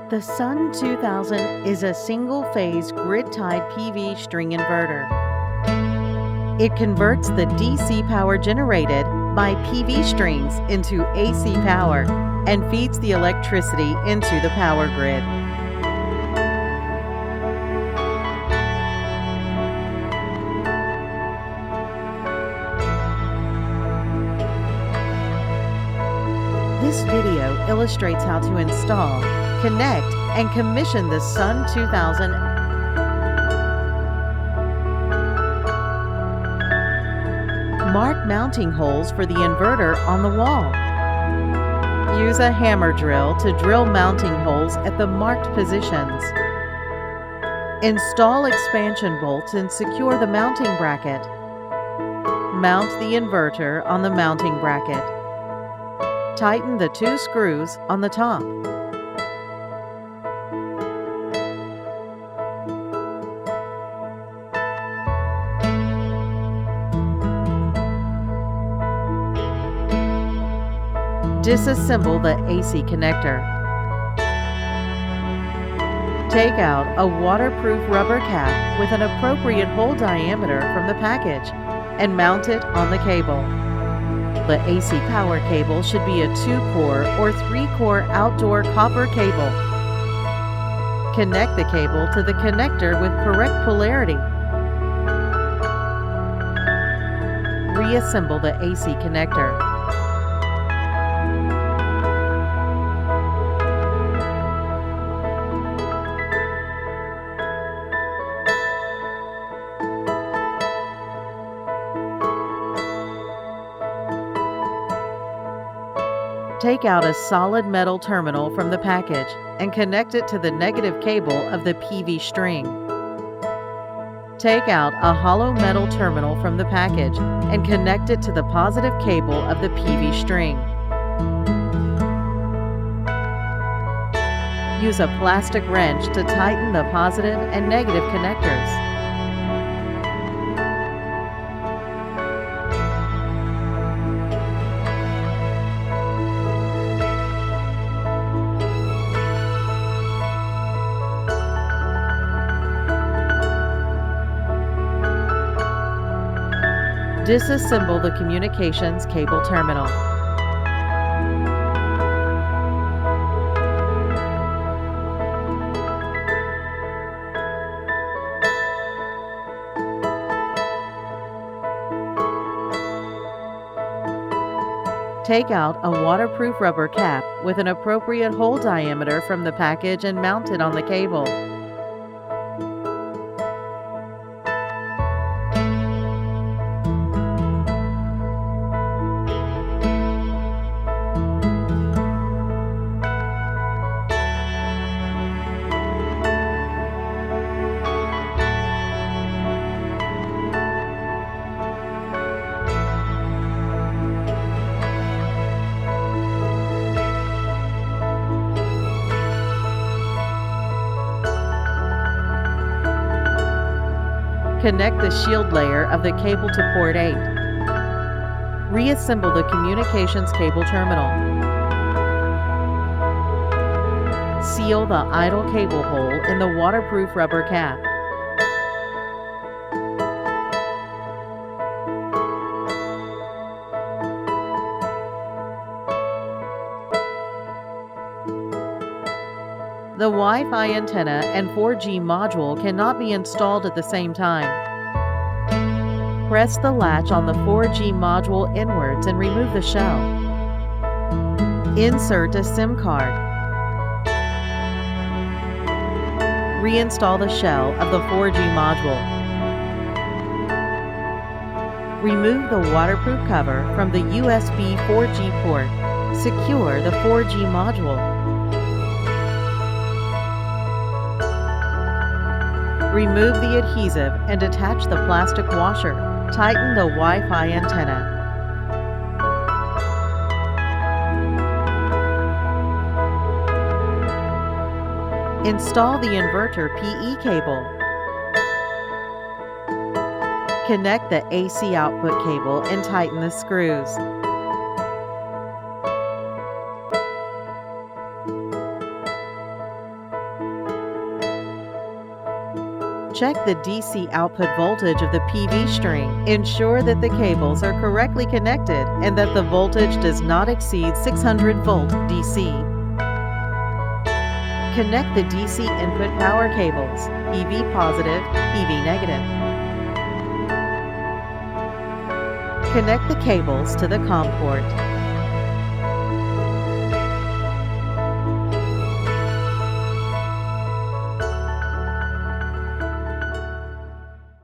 The SUN2000 is a single-phase grid-tied PV string inverter. It converts the DC power generated by PV strings into AC power and feeds the electricity into the power grid. This video illustrates how to install, connect, and commission the SUN2000. Mark mounting holes for the inverter on the wall. Use a hammer drill to drill mounting holes at the marked positions. Install expansion bolts and secure the mounting bracket. Mount the inverter on the mounting bracket. Tighten the 2 screws on the top. Disassemble the AC connector. Take out a waterproof rubber cap with an appropriate hole diameter from the package and mount it on the cable. The AC power cable should be a 2-core or 3-core outdoor copper cable. Connect the cable to the connector with correct polarity. Reassemble the AC connector. Take out a solid metal terminal from the package and connect it to the negative cable of the PV string. Take out a hollow metal terminal from the package and connect it to the positive cable of the PV string. Use a plastic wrench to tighten the positive and negative connectors. Disassemble the communications cable terminal. Take out a waterproof rubber cap with an appropriate hole diameter from the package and mount it on the cable. Connect the shield layer of the cable to port 8. Reassemble the communications cable terminal. Seal the idle cable hole in the waterproof rubber cap. The Wi-Fi antenna and 4G module cannot be installed at the same time. Press the latch on the 4G module inwards and remove the shell. Insert a SIM card. Reinstall the shell of the 4G module. Remove the waterproof cover from the USB 4G port. Secure the 4G module. Remove the adhesive and attach the plastic washer. Tighten the Wi-Fi antenna. Install the inverter PE cable. Connect the AC output cable and tighten the screws. Check the DC output voltage of the PV string. Ensure that the cables are correctly connected and that the voltage does not exceed 600 volt DC. Connect the DC input power cables, PV positive, PV negative. Connect the cables to the COM port.